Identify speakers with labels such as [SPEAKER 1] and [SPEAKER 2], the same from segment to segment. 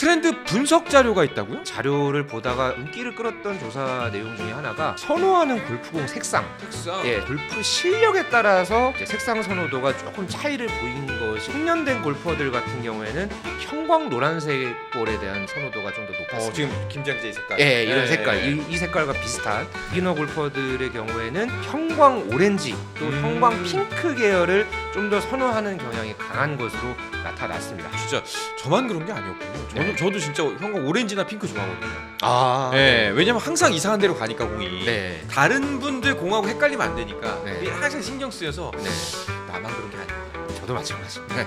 [SPEAKER 1] 트렌드 분석 자료가 있다고요?
[SPEAKER 2] 자료를 보다가 인기를 끌었던 조사 내용 중에 하나가 선호하는 골프공 색상, 예, 골프 실력에 따라서 이제 색상 선호도가 조금 차이를 보인 것이 숙련된 골퍼들 같은 경우에는 형광 노란색 볼에 대한 선호도가 좀 더 높았습니다.
[SPEAKER 1] 지금 김장 기자 이 색깔.
[SPEAKER 2] 예, 이런 색깔, 이 색깔과 비슷한 비기너 골퍼들의 경우에는 형광 오렌지 또 형광 핑크 계열을 좀 더 선호하는 경향이 강한 것으로 나타났습니다.
[SPEAKER 1] 진짜 저만 그런 게 아니었군요. 저도 진짜 형광 오렌지나 핑크 좋아하거든요.
[SPEAKER 2] 아,
[SPEAKER 1] 네, 왜냐면 항상 이상한 데로 가니까 공이.
[SPEAKER 2] 네.
[SPEAKER 1] 다른 분들 공하고 헷갈리면 안 되니까
[SPEAKER 2] 네.
[SPEAKER 1] 이게 항상 신경 쓰여서
[SPEAKER 2] 네.
[SPEAKER 1] 나만 그런 게 아니에요.
[SPEAKER 2] 저도 마찬가지입니다.
[SPEAKER 1] 네.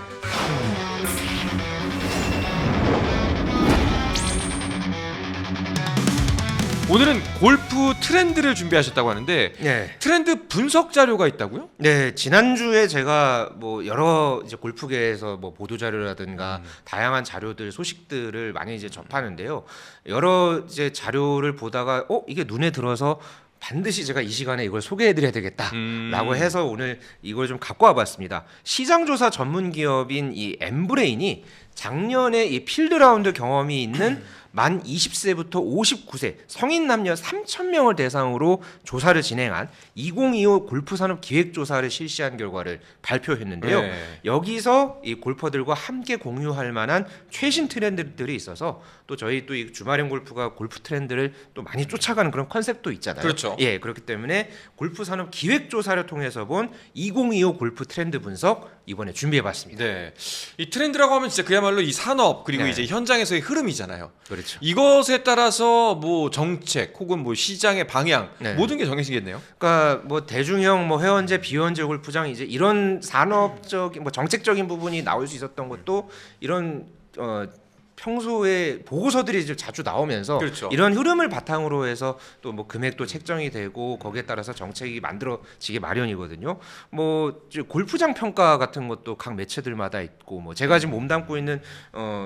[SPEAKER 1] 오늘은 골프 트렌드를 준비하셨다고 하는데
[SPEAKER 2] 네.
[SPEAKER 1] 트렌드 분석 자료가 있다고요?
[SPEAKER 2] 네, 지난주에 제가 뭐 여러 이제 골프계에서 뭐 보도 자료라든가 다양한 자료들 소식들을 많이 이제 접하는데요. 여러 이제 자료를 보다가 이게 눈에 들어서 반드시 제가 이 시간에 이걸 소개해드려야 되겠다라고 해서 오늘 이걸 좀 갖고 와봤습니다. 시장조사 전문 기업인 이 엠브레인이 작년에 이 필드라운드 경험이 있는 만 20세부터 59세 성인 남녀 3,000명을 대상으로 조사를 진행한 2025 골프산업 기획조사를 실시한 결과를 발표했는데요.
[SPEAKER 1] 네.
[SPEAKER 2] 여기서 이 골퍼들과 함께 공유할 만한 최신 트렌드들이 있어서 또 저희 또 이 주말형 골프가 골프 트렌드를 또 많이 쫓아가는 그런 컨셉도 있잖아요.
[SPEAKER 1] 그렇죠.
[SPEAKER 2] 예, 그렇기 때문에 골프산업 기획조사를 통해서 본 2025 골프 트렌드 분석 이번에 준비해봤습니다.
[SPEAKER 1] 네, 이 트렌드라고 하면 진짜 그야말로 이 산업 그리고
[SPEAKER 2] 네.
[SPEAKER 1] 이제 현장에서의 흐름이잖아요.
[SPEAKER 2] 그렇죠.
[SPEAKER 1] 이것에 따라서 뭐 정책 혹은 뭐 시장의 방향
[SPEAKER 2] 네.
[SPEAKER 1] 모든 게 정해지겠네요.
[SPEAKER 2] 그러니까 뭐 대중형 뭐 회원제 비회원제 골프장 이제 이런 산업적인 뭐 정책적인 부분이 나올 수 있었던 것도 이런 평소에 보고서들이 이제 자주 나오면서
[SPEAKER 1] 그렇죠.
[SPEAKER 2] 이런 흐름을 바탕으로 해서 또 뭐 금액도 책정이 되고 거기에 따라서 정책이 만들어지기 마련이거든요. 뭐 이제 골프장 평가 같은 것도 각 매체들마다 있고 뭐 제가 지금 몸담고 있는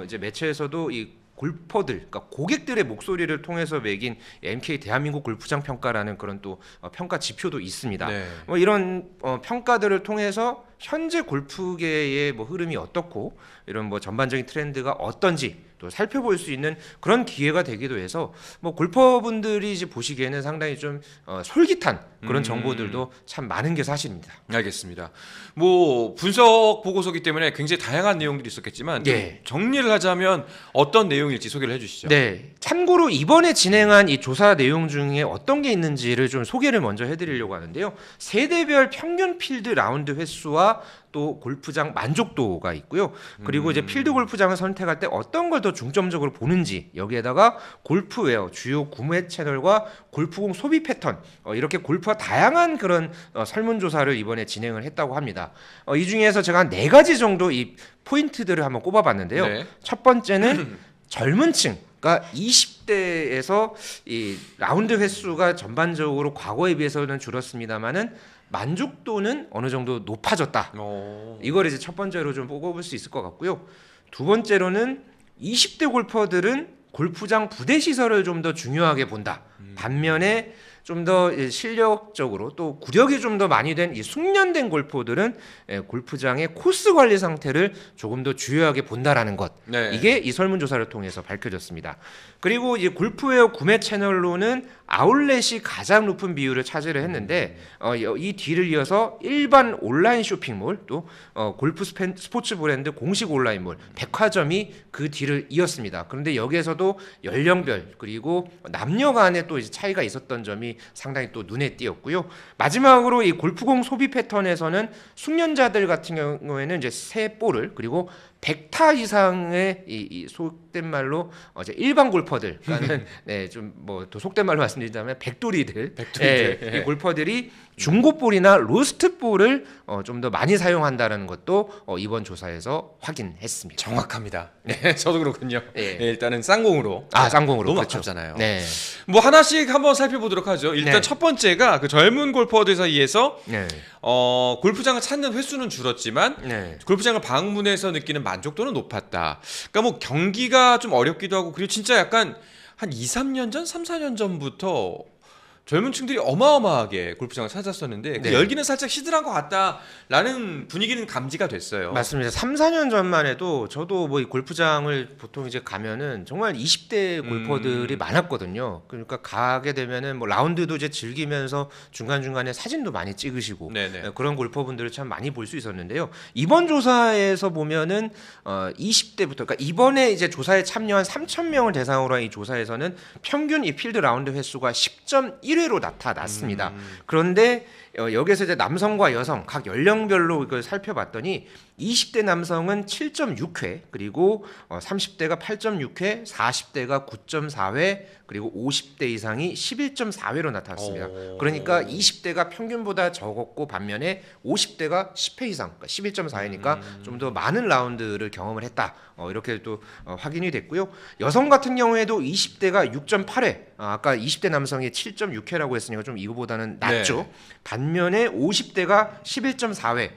[SPEAKER 2] 이제 매체에서도 이 골퍼들, 그러니까 고객들의 목소리를 통해서 매긴 MK 대한민국 골프장 평가라는 그런 또 평가 지표도 있습니다.
[SPEAKER 1] 네.
[SPEAKER 2] 뭐 이런 평가들을 통해서 현재 골프계의 뭐 흐름이 어떻고 이런 뭐 전반적인 트렌드가 어떤지 또 살펴볼 수 있는 그런 기회가 되기도 해서 뭐 골퍼분들이 이제 보시기에는 상당히 좀 솔깃한 그런 정보들도 참 많은 게 사실입니다.
[SPEAKER 1] 알겠습니다. 뭐 분석 보고서기 때문에 굉장히 다양한 내용들이 있었겠지만
[SPEAKER 2] 예.
[SPEAKER 1] 정리를 하자면 어떤 내용일지 소개를 해주시죠.
[SPEAKER 2] 네. 참고로 이번에 진행한 이 조사 내용 중에 어떤 게 있는지를 좀 소개를 먼저 해드리려고 하는데요. 세대별 평균 필드 라운드 횟수와 또 골프장 만족도가 있고요. 그리고 이제 필드 골프장을 선택할 때 어떤 걸 더 중점적으로 보는지 여기에다가 골프웨어 주요 구매 채널과 골프공 소비 패턴 이렇게 골프와 다양한 그런 설문조사를 이번에 진행을 했다고 합니다. 이 중에서 제가 한 4가지 정도 이 포인트들을 한번 꼽아봤는데요.
[SPEAKER 1] 네.
[SPEAKER 2] 첫 번째는 젊은 층, 그러니까 20대에서 이 라운드 횟수가 전반적으로 과거에 비해서는 줄었습니다만은 만족도는 어느 정도 높아졌다. 이걸 이제 첫 번째로 좀 꼽을 수 있을 것 같고요. 두 번째로는 20대 골퍼들은 골프장 부대 시설을 좀 더 중요하게 본다. 반면에 좀 더 실력적으로 또 구력이 좀 더 많이 된 이 숙련된 골퍼들은 골프장의 코스 관리 상태를 조금 더 중요하게 본다라는 것.
[SPEAKER 1] 네.
[SPEAKER 2] 이게 이 설문조사를 통해서 밝혀졌습니다. 그리고 이 골프웨어 구매 채널로는 아울렛이 가장 높은 비율을 차지를 했는데 이 뒤를 이어서 일반 온라인 쇼핑몰 또 골프 스포츠 브랜드 공식 온라인몰 백화점이 그 뒤를 이었습니다. 그런데 여기에서도 연령별 그리고 남녀 간에 또 이제 차이가 있었던 점이 상당히 또 눈에 띄었고요. 마지막으로 이 골프공 소비 패턴에서는 숙련자들 같은 경우에는 이제 새 볼을 그리고 100타 이상의 이 속된 말로 이제 일반 골퍼들, 그러니까는 네, 좀 뭐 더 속된 말로 말씀드리자면 백돌이들, 예, 이 골퍼들이 중고볼이나 로스트볼을 좀 더 많이 사용한다는 것도 이번 조사에서 확인했습니다.
[SPEAKER 1] 정확합니다. 네, 저도 그렇군요.
[SPEAKER 2] 예.
[SPEAKER 1] 네, 일단은 쌍공으로.
[SPEAKER 2] 쌍공으로
[SPEAKER 1] 너무
[SPEAKER 2] 그렇죠.
[SPEAKER 1] 아깝잖아요.
[SPEAKER 2] 네.
[SPEAKER 1] 뭐 하나씩 한번 살펴보도록 하죠. 일단
[SPEAKER 2] 네.
[SPEAKER 1] 첫 번째가 그 젊은 골퍼들 사이에서
[SPEAKER 2] 네.
[SPEAKER 1] 골프장을 찾는 횟수는 줄었지만
[SPEAKER 2] 네.
[SPEAKER 1] 골프장을 방문해서 느끼는 만족도는 높았다. 그러니까 뭐 경기가 좀 어렵기도 하고 그리고 진짜 약간 한 2, 3년 전, 3, 4년 전부터 젊은 층들이 어마어마하게 골프장을 찾았었는데 그
[SPEAKER 2] 네.
[SPEAKER 1] 열기는 살짝 시들한 것 같다라는 분위기는 감지가 됐어요.
[SPEAKER 2] 맞습니다. 3, 4년 전만 해도 저도 뭐 이 골프장을 보통 이제 가면은 정말 20대 골퍼들이 많았거든요. 그러니까 가게 되면은 뭐 라운드도 이제 즐기면서 중간중간에 사진도 많이 찍으시고
[SPEAKER 1] 네네.
[SPEAKER 2] 그런 골퍼분들을 참 많이 볼 수 있었는데요. 이번 조사에서 보면은 20대부터 그러니까 이번에 이제 조사에 참여한 3,000명을 대상으로 한 이 조사에서는 평균 이 필드 라운드 횟수가 10.1회로 나타났습니다. 그런데 여기서 이제 남성과 여성 각 연령별로 이걸 살펴봤더니 20대 남성은 7.6회, 그리고 30대가 8.6회, 40대가 9.4회, 그리고 50대 이상이 11.4회로 나타났습니다. 그러니까 20대가 평균보다 적었고 반면에 50대가 10회 이상, 그러니까 11.4회니까 좀 더 많은 라운드를 경험을 했다. 이렇게 또 확인이 됐고요. 여성 같은 경우에도 20대가 6.8회, 아까 20대 남성이 7.6회라고 했으니까 좀 이거보다는 낮죠.
[SPEAKER 1] 네.
[SPEAKER 2] 반면에 50대가 11.4회,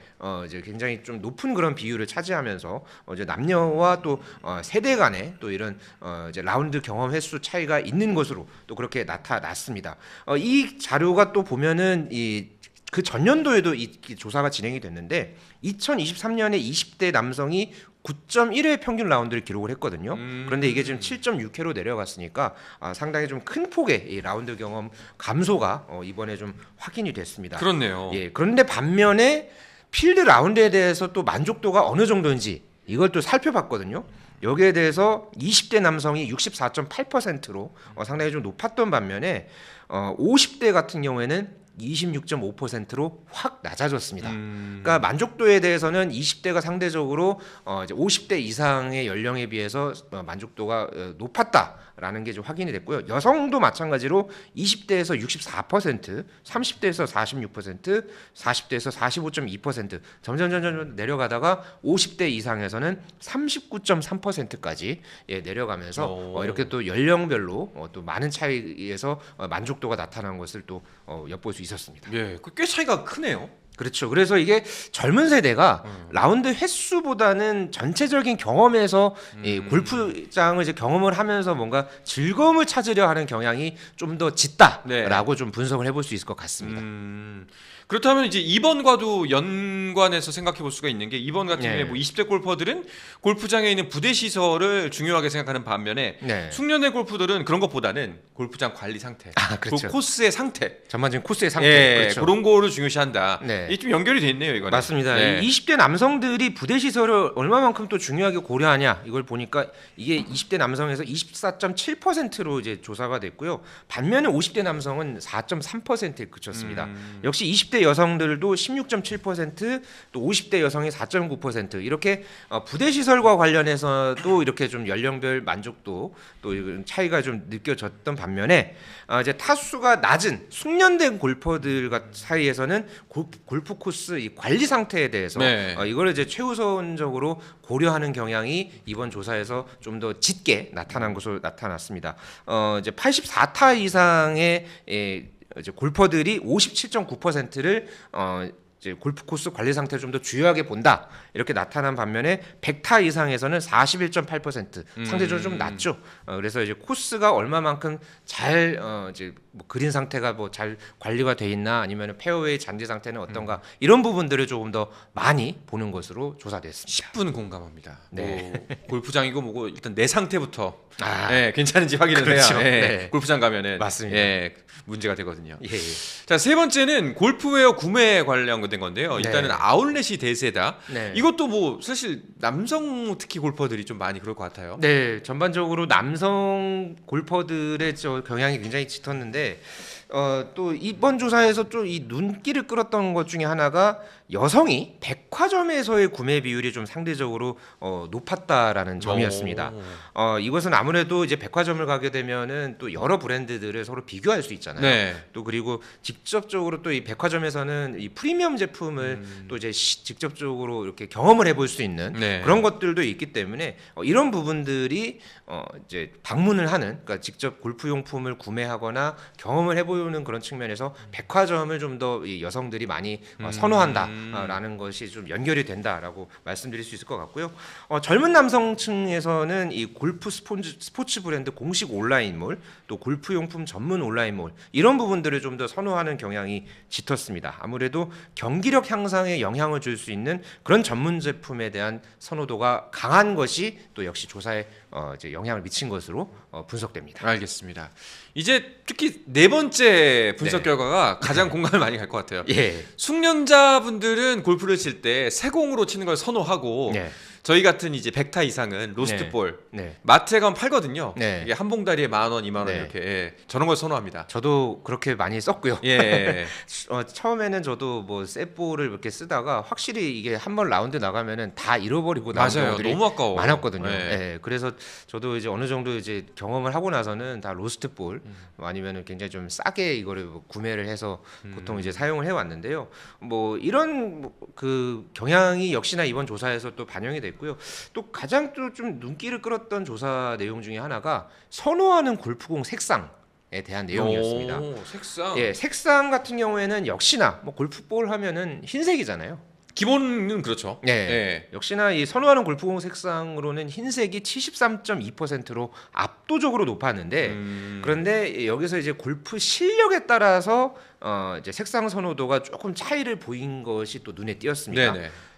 [SPEAKER 2] 이제 굉장히 좀 높은 그런 비율을 차지하면서 이제 남녀와 또 세대 간의 또 이런 이제 라운드 경험 횟수 차이가 있는 것으로 또 그렇게 나타났습니다. 이 자료가 또 보면은 그 전년도에도 이 조사가 진행이 됐는데 2023년에 20대 남성이 9.1회 평균 라운드를 기록을 했거든요. 그런데 이게 지금 7.6회로 내려갔으니까 상당히 좀 큰 폭의 이 라운드 경험 감소가 이번에 좀 확인이 됐습니다.
[SPEAKER 1] 그렇네요.
[SPEAKER 2] 예, 그런데 반면에 필드 라운드에 대해서 또 만족도가 어느 정도인지 이걸 또 살펴봤거든요. 여기에 대해서 20대 남성이 64.8%로 상당히 좀 높았던 반면에 50대 같은 경우에는 26.5%로 확 낮아졌습니다. 그러니까 만족도에 대해서는 20대가 상대적으로 이제 50대 이상의 연령에 비해서 만족도가 높았다라는 게 좀 확인이 됐고요. 여성도 마찬가지로 20대에서 64%, 30대에서 46%, 40대에서 45.2% 점점 내려가다가 50대 이상에서는 39.3%까지 내려가면서 이렇게 또 연령별로 또 많은 차이에서 만족도가 나타난 것을 또 엿볼 수 있었습니다.
[SPEAKER 1] 예, 꽤 차이가 크네요.
[SPEAKER 2] 그렇죠. 그래서 이게 젊은 세대가 라운드 횟수보다는 전체적인 경험에서 이 골프장을 이제 경험을 하면서 뭔가 즐거움을 찾으려 하는 경향이 좀 더 짙다라고 좀 분석을 해볼 수 있을 것 같습니다.
[SPEAKER 1] 그렇다면 이제 2번과도 연관해서 생각해 볼 수가 있는 게 2번 같은 경우에 뭐 20대 골퍼들은 골프장에 있는 부대 시설을 중요하게 생각하는 반면에 숙련의 골프들은 그런 것보다는 골프장 관리 상태,
[SPEAKER 2] 그렇죠.
[SPEAKER 1] 코스의 상태,
[SPEAKER 2] 전반적인 코스의 상태,
[SPEAKER 1] 그렇죠. 그런 거를 중요시한다. 이게 좀 연결이 돼 있네요, 이거는.
[SPEAKER 2] 맞습니다. 20대 남성들이 부대 시설을 얼마만큼 또 중요하게 고려하냐 이걸 보니까 이게 20대 남성에서 24.7%로 이제 조사가 됐고요. 반면에 50대 남성은 4.3%에 그쳤습니다. 역시 20대 여성들도 16.7%, 또 50대 여성이 4.9% 이렇게 부대 시설과 관련해서도 이렇게 좀 연령별 만족도 또 이런 차이가 좀 느껴졌던 반면에 이제 타수가 낮은 숙련된 골퍼들 사이에서는 골프 코스 이 관리 상태에 대해서 이걸 이제 최우선적으로 고려하는 경향이 이번 조사에서 좀 더 짙게 나타난 것으로 나타났습니다. 이제 84타 이상의 이제 골퍼들이 57.9%를 이제 골프 코스 관리 상태를 좀 더 중요하게 본다 이렇게 나타난 반면에 100타 이상에서는 41.8% 상대적으로 좀 낮죠. 그래서 이제 코스가 얼마만큼 잘 이제 뭐 그린 상태가 뭐 잘 관리가 돼 있나 아니면 페어웨이 잔디 상태는 어떤가 이런 부분들을 조금 더 많이 보는 것으로 조사됐습니다.
[SPEAKER 1] 10분 공감합니다.
[SPEAKER 2] 네.
[SPEAKER 1] 뭐 골프장이고 뭐고 일단 내 상태부터 괜찮은지 확인을
[SPEAKER 2] 그렇죠.
[SPEAKER 1] 해야 골프장 가면은
[SPEAKER 2] 맞습니다.
[SPEAKER 1] 문제가 되거든요.
[SPEAKER 2] 예.
[SPEAKER 1] 자, 세 번째는 골프웨어 구매 관련된 건데요. 일단은 아울렛이 대세다. 이것도 뭐 사실 남성 특히 골퍼들이 좀 많이 그럴 것 같아요.
[SPEAKER 2] 네, 전반적으로 남성 골퍼들의 경향이 굉장히 짙었는데 또 이번 조사에서 좀 이 눈길을 끌었던 것 중에 하나가 여성이 백화점에서의 구매 비율이 좀 상대적으로 높았다라는 점이었습니다. 이것은 아무래도 이제 백화점을 가게 되면은 또 여러 브랜드들을 서로 비교할 수 있잖아요. 또 그리고 직접적으로 또 이 백화점에서는 이 프리미엄 제품을 또 이제 직접적으로 이렇게 경험을 해볼 수 있는 그런 것들도 있기 때문에 이런 부분들이 이제 방문을 하는, 그러니까 직접 골프 용품을 구매하거나 경험을 해볼 보이는 그런 측면에서 백화점을 좀 더 여성들이 많이 선호한다라는 것이 좀 연결이 된다라고 말씀드릴 수 있을 것 같고요. 젊은 남성층에서는 이 골프 스포츠 브랜드 공식 온라인몰, 또 골프용품 전문 온라인몰 이런 부분들을 좀 더 선호하는 경향이 짙었습니다. 아무래도 경기력 향상에 영향을 줄 수 있는 그런 전문 제품에 대한 선호도가 강한 것이 또 역시 조사에 이제 영향을 미친 것으로 분석됩니다.
[SPEAKER 1] 알겠습니다. 이제 특히 네 번째 분석 결과가 가장 공감을 많이 갈 것 같아요. 숙련자분들은 골프를 칠 때 세공으로 치는 걸 선호하고 저희 같은 이제 100타 이상은 로스트볼 마트에 가면 팔거든요. 이게 한 봉다리에 10,000원, 20,000원 이렇게 저런 걸 선호합니다.
[SPEAKER 2] 저도 그렇게 많이 썼고요. 처음에는 저도 뭐 셋볼을 이렇게 쓰다가 확실히 이게 한 번 라운드 나가면은 다 잃어버리고 나온 경우들이
[SPEAKER 1] 너무 아까워.
[SPEAKER 2] 많았거든요. 그래서 저도 이제 어느 정도 이제 경험을 하고 나서는 다 로스트볼 아니면은 굉장히 좀 싸게 이거를 구매를 해서 보통 이제 사용을 해왔는데요. 뭐 이런 그 경향이 역시나 이번 조사에서 또 반영이 됐고. 또 가장 또 좀 눈길을 끌었던 조사 내용 중에 하나가 선호하는 골프공 색상에 대한 내용이었습니다.
[SPEAKER 1] 색상.
[SPEAKER 2] 색상 같은 경우에는 역시나 뭐 골프볼 하면은 흰색이잖아요.
[SPEAKER 1] 기본은 그렇죠.
[SPEAKER 2] 역시나 이 선호하는 골프공 색상으로는 흰색이 73.2%로 압도적으로 높았는데 그런데 여기서 이제 골프 실력에 따라서 이제 색상 선호도가 조금 차이를 보인 것이 또 눈에 띄었습니다.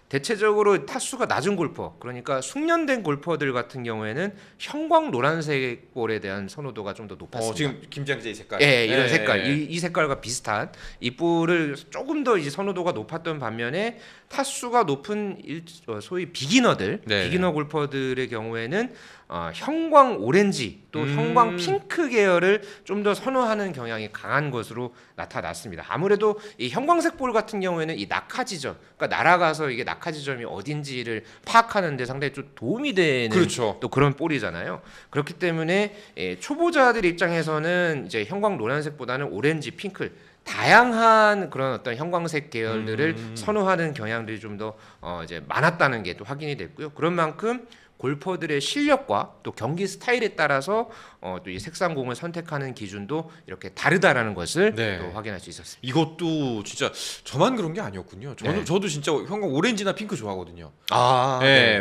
[SPEAKER 2] 대체적으로 타수가 낮은 골퍼, 그러니까 숙련된 골퍼들 같은 경우에는 형광 노란색 볼에 대한 선호도가 좀 더 높았습니다.
[SPEAKER 1] 지금 김장 기자의 색깔.
[SPEAKER 2] 이런 색깔, 이 색깔과 비슷한 이 볼을 조금 더 이제 선호도가 높았던 반면에 타수가 높은 소위 비기너들, 비기너 골퍼들의 경우에는 형광 오렌지 또 형광 핑크 계열을 좀 더 선호하는 경향이 강한 것으로 나타났습니다. 아무래도 이 형광색 볼 같은 경우에는 이 낙하 지점, 그러니까 날아가서 이게 낙하 지점이 어딘지를 파악하는 데 상당히 좀 도움이 되는 또 그런 볼이잖아요. 그렇기 때문에 초보자들 입장에서는 이제 형광 노란색보다는 오렌지, 핑크 다양한 그런 어떤 형광색 계열들을 선호하는 경향들이 좀 더 이제 많았다는 게 또 확인이 됐고요. 그런 만큼 골퍼들의 실력과 또 경기 스타일에 따라서 또 이 색상공을 선택하는 기준도 이렇게 다르다라는 것을 또 확인할 수 있었습니다.
[SPEAKER 1] 이것도 진짜 저만 그런 게 아니었군요. 저도 진짜 형광 오렌지나 핑크 좋아하거든요.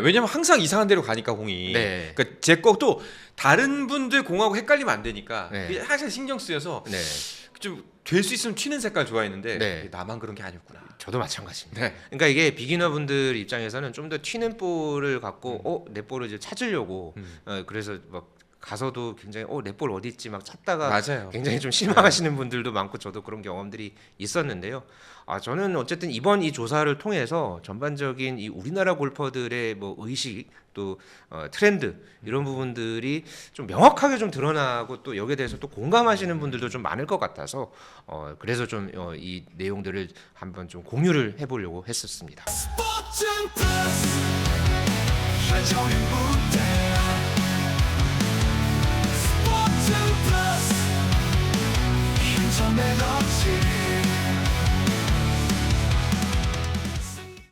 [SPEAKER 1] 왜냐면 항상 이상한 데로 가니까 공이. 그러니까 제 것도 다른 분들 공하고 헷갈리면 안 되니까 항상 신경 쓰여서 좀 될 수 있으면 튀는 색깔 좋아했는데 나만 그런 게 아니었구나.
[SPEAKER 2] 저도 마찬가지입니다. 그러니까 이게 비기너 분들 입장에서는 좀 더 튀는 볼을 갖고 내 볼을 이제 찾으려고 그래서 막 가서도 굉장히 내 볼 어디 있지 막 찾다가 굉장히 좀 실망하시는 분들도 많고 저도 그런 경험들이 있었는데요. 저는 어쨌든 이번 이 조사를 통해서 전반적인 이 우리나라 골퍼들의 뭐 의식 또 트렌드 이런 부분들이 좀 명확하게 좀 드러나고 또 여기에 대해서 또 공감하시는 분들도 좀 많을 것 같아서 그래서 좀 이 내용들을 한번 좀 공유를 해보려고 했었습니다. 스포츠는 플러스, 한정의 무대. 스포츠는 플러스, 힘 좀 에너지.